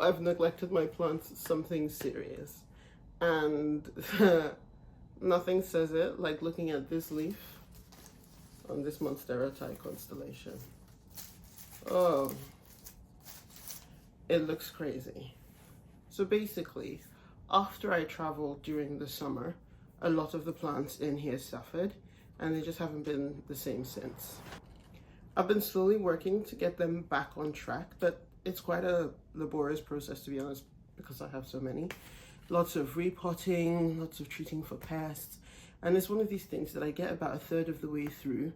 I've neglected my plants something serious. And nothing says it like looking at this leaf on this Monstera Thai constellation. Oh, it looks crazy. So basically, after I traveled during the summer, a lot of the plants in here suffered, and they just haven't been the same since. I've been slowly working to get them back on track, but it's quite a laborious process, to be honest, because I have so many. Lots of repotting, lots of treating for pests, and it's one of these things that I get about a third of the way through,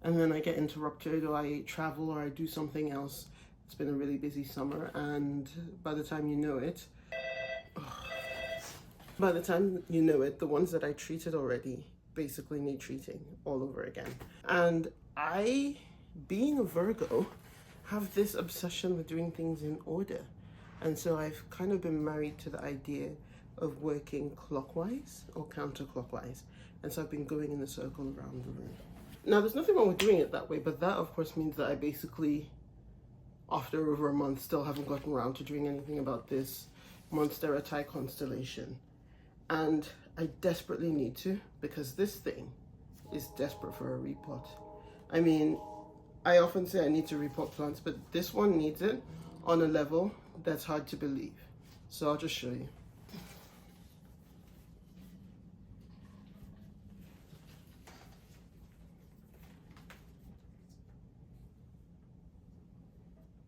and then I get interrupted, or I travel, or I do something else. It's been a really busy summer, and by the time you know it, the ones that I treated already basically need treating all over again. And I, being a Virgo, have this obsession with doing things in order. And so I've kind of been married to the idea of working clockwise or counterclockwise. And so I've been going in a circle around the room. Now, there's nothing wrong with doing it that way, but that of course means that I basically, after over a month, still haven't gotten around to doing anything about this Monstera Thai constellation. And I desperately need to, because this thing is desperate for a repot. I mean, I often say I need to repot plants, but this one needs it on a level that's hard to believe. So I'll just show you.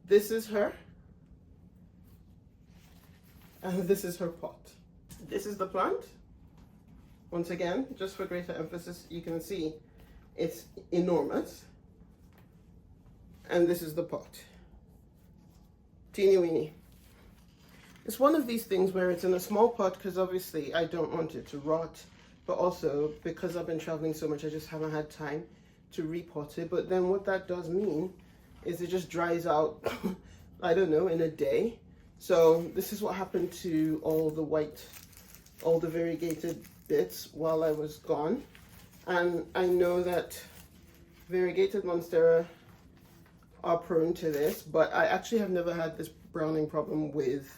This is her, and this is her pot. This is the plant. Once again, just for greater emphasis, you can see it's enormous. And this is the pot. Teeny weeny. It's one of these things where it's in a small pot because obviously I don't want it to rot, but also because I've been traveling so much, I just haven't had time to repot it. But then what that does mean is it just dries out, I don't know, in a day. So this is what happened to all the variegated bits while I was gone. And I know that variegated Monstera are prone to this, but I actually have never had this browning problem with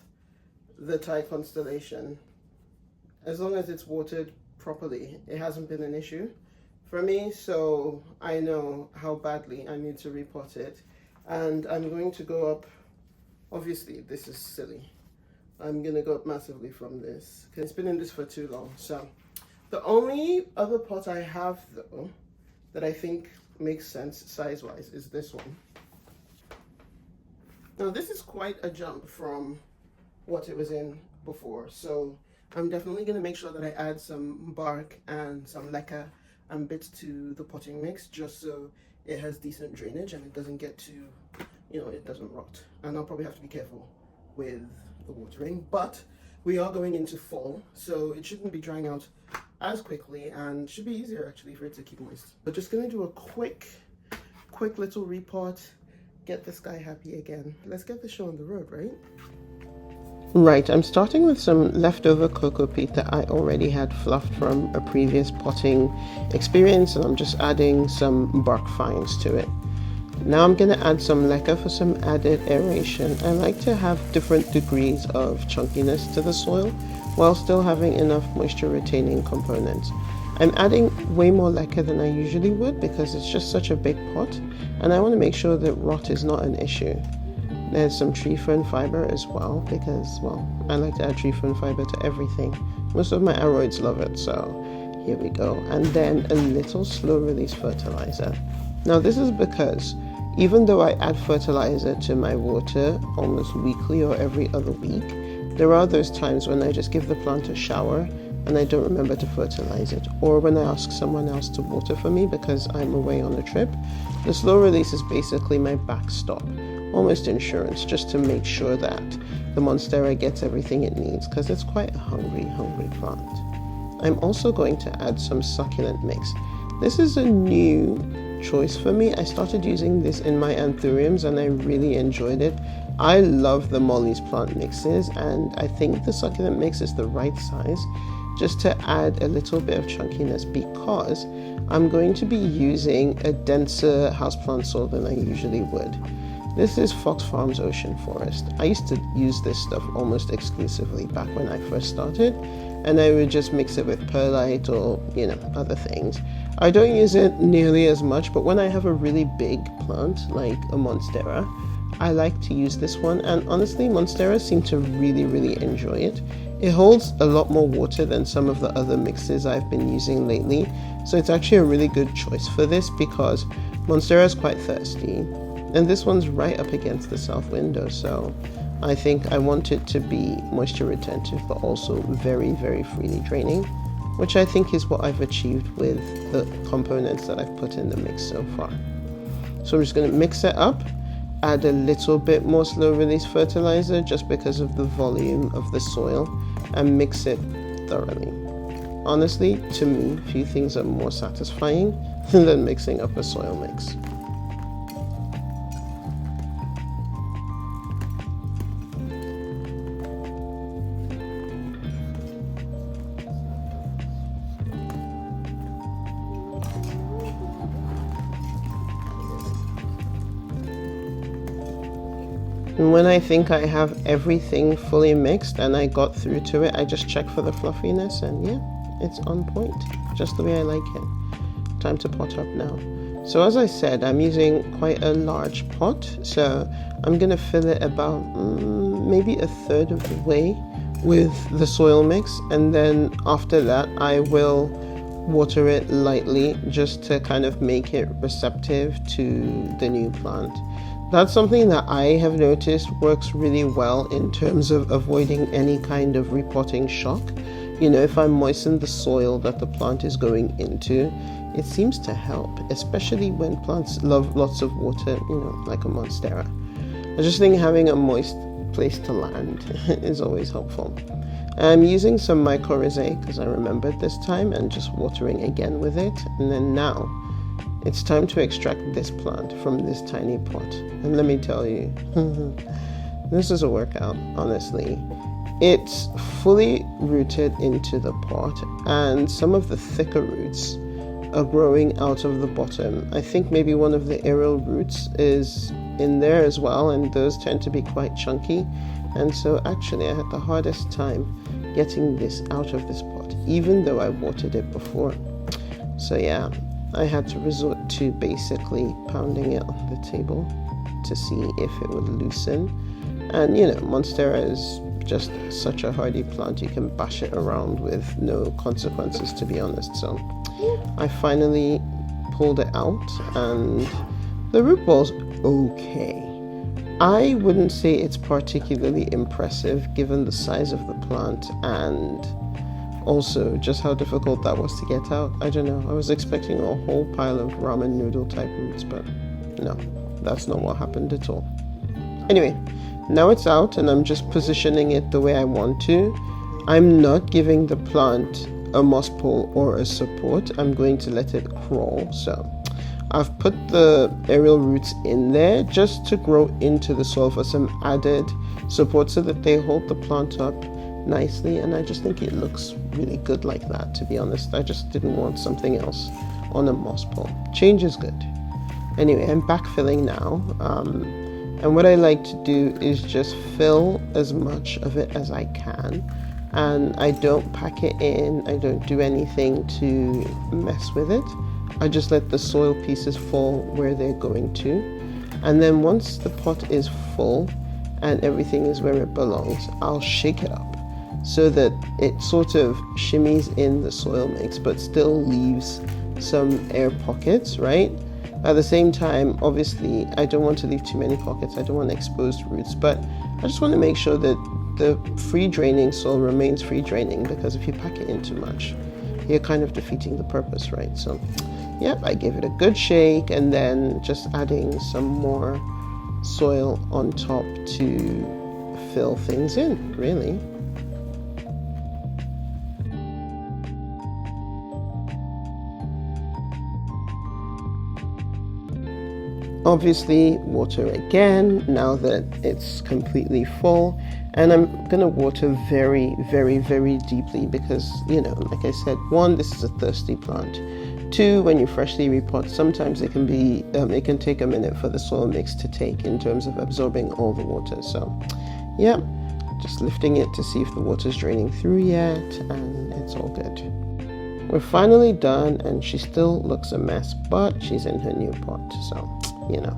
the Thai constellation. As long as it's watered properly, it hasn't been an issue for me, so I know how badly I need to repot it. And I'm going to go up, obviously this is silly, I'm gonna go up massively from this because it's been in this for too long. So the only other pot I have though that I think makes sense size wise is this one. Now this is quite a jump from what it was in before, so I'm definitely going to make sure that I add some bark and some leca and bits to the potting mix just so it has decent drainage and it doesn't get too, it doesn't rot. And I'll probably have to be careful with the watering, but we are going into fall, so it shouldn't be drying out as quickly and should be easier actually for it to keep moist. But just going to do a quick little repot, get this guy happy again. Let's get the show on the road, right? Right, I'm starting with some leftover cocoa peat that I already had fluffed from a previous potting experience, and I'm just adding some bark fines to it. Now I'm going to add some leca for some added aeration. I like to have different degrees of chunkiness to the soil while still having enough moisture retaining components. I'm adding way more leca than I usually would because it's just such a big pot, and I want to make sure that rot is not an issue. There's some tree fern fiber as well because, well, I like to add tree fern fiber to everything. Most of my aroids love it, so here we go. And then a little slow release fertilizer. Now this is because even though I add fertilizer to my water almost weekly or every other week, there are those times when I just give the plant a shower and I don't remember to fertilize it, or when I ask someone else to water for me because I'm away on a trip. The slow release is basically my backstop, almost insurance, just to make sure that the Monstera gets everything it needs because it's quite a hungry plant. I'm also going to add some succulent mix. This is a new choice for me. I started using this in my anthuriums and I really enjoyed it. I love the Molly's plant mixes, and I think the succulent mix is the right size just to add a little bit of chunkiness because I'm going to be using a denser houseplant soil than I usually would. This is Fox Farms Ocean Forest. I used to use this stuff almost exclusively back when I first started, and I would just mix it with perlite or, other things. I don't use it nearly as much, but when I have a really big plant like a Monstera, I like to use this one, and honestly, Monstera seem to really, really enjoy it. It holds a lot more water than some of the other mixes I've been using lately, so it's actually a really good choice for this because Monstera is quite thirsty, and this one's right up against the south window, so I think I want it to be moisture retentive but also very, very freely draining, which I think is what I've achieved with the components that I've put in the mix so far. So I'm just going to mix it up, add a little bit more slow release fertilizer just because of the volume of the soil, and mix it thoroughly. Honestly, to me, few things are more satisfying than mixing up a soil mix. And when I think I have everything fully mixed and I got through to it, I just check for the fluffiness, and yeah, it's on point, just the way I like it. Time to pot up now. So as I said, I'm using quite a large pot, so I'm gonna fill it about maybe a third of the way with the soil mix, and then after that I will water it lightly just to kind of make it receptive to the new plant. That's something that I have noticed works really well in terms of avoiding any kind of repotting shock. If I moisten the soil that the plant is going into, it seems to help, especially when plants love lots of water, like a Monstera. I just think having a moist place to land is always helpful. I'm using some mycorrhizae because I remembered this time, and just watering again with it, and then now it's time to extract this plant from this tiny pot. And let me tell you, this is a workout, honestly. It's fully rooted into the pot, and some of the thicker roots are growing out of the bottom. I think maybe one of the aerial roots is in there as well, and those tend to be quite chunky. And so actually I had the hardest time getting this out of this pot, even though I watered it before. So yeah, I had to resort to basically pounding it on the table to see if it would loosen. And Monstera is just such a hardy plant, you can bash it around with no consequences, to be honest. So I finally pulled it out, and the root ball's okay. I wouldn't say it's particularly impressive given the size of the plant and also just how difficult that was to get out. I don't know, I was expecting a whole pile of ramen noodle type roots, but no, that's not what happened at all. Anyway, now it's out and I'm just positioning it the way I want to. I'm not giving the plant a moss pole or a support. I'm going to let it crawl. So I've put the aerial roots in there just to grow into the soil for some added support so that they hold the plant up nicely, and I just think it looks really good like that, to be honest. I just didn't want something else on a moss pole. Change is good. Anyway, I'm backfilling now, and what I like to do is just fill as much of it as I can, and I don't pack it in, I don't do anything to mess with it. I just let the soil pieces fall where they're going to, and then once the pot is full and everything is where it belongs, I'll shake it up so that it sort of shimmies in the soil mix but still leaves some air pockets, right? At the same time, obviously, I don't want to leave too many pockets. I don't want exposed roots, but I just want to make sure that the free draining soil remains free draining, because if you pack it in too much, you're kind of defeating the purpose, right? So, yep, I gave it a good shake and then just adding some more soil on top to fill things in, really. Obviously, water again now that it's completely full, and I'm gonna water very, very, very deeply because, like I said, one, this is a thirsty plant. Two, when you freshly repot, sometimes it can take a minute for the soil mix to take in terms of absorbing all the water. So yeah, just lifting it to see if the water's draining through yet, and it's all good. We're finally done, and she still looks a mess, but she's in her new pot. So, you know,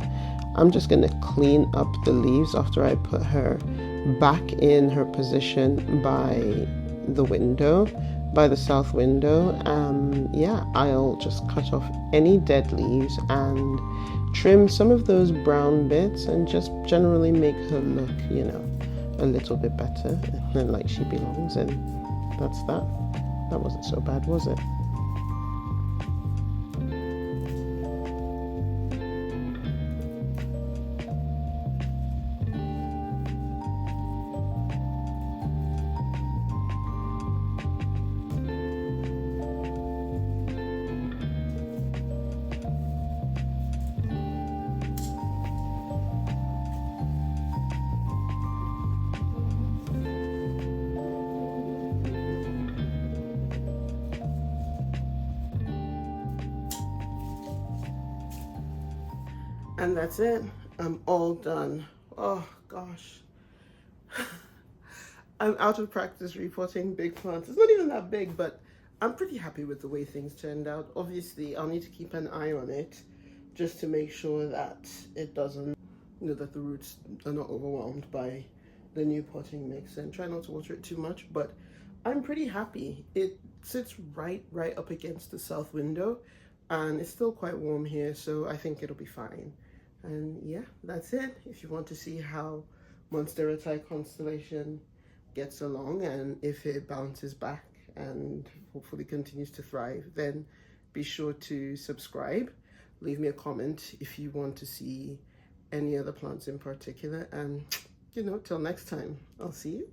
I'm just gonna clean up the leaves after I put her back in her position by the window, by the south window. Yeah, I'll just cut off any dead leaves and trim some of those brown bits and just generally make her look, you know, a little bit better and like she belongs. And that's that. That wasn't so bad, was it? And that's it. I'm all done. Oh gosh. I'm out of practice repotting big plants. It's not even that big, but I'm pretty happy with the way things turned out. Obviously, I'll need to keep an eye on it just to make sure that it doesn't, you know, that the roots are not overwhelmed by the new potting mix, and try not to water it too much. But I'm pretty happy. It sits right up against the south window, and it's still quite warm here, so I think it'll be fine. And yeah, that's it. If you want to see how Monstera Thai Constellation gets along and if it bounces back and hopefully continues to thrive, then be sure to subscribe. Leave me a comment if you want to see any other plants in particular. And, you know, till next time, I'll see you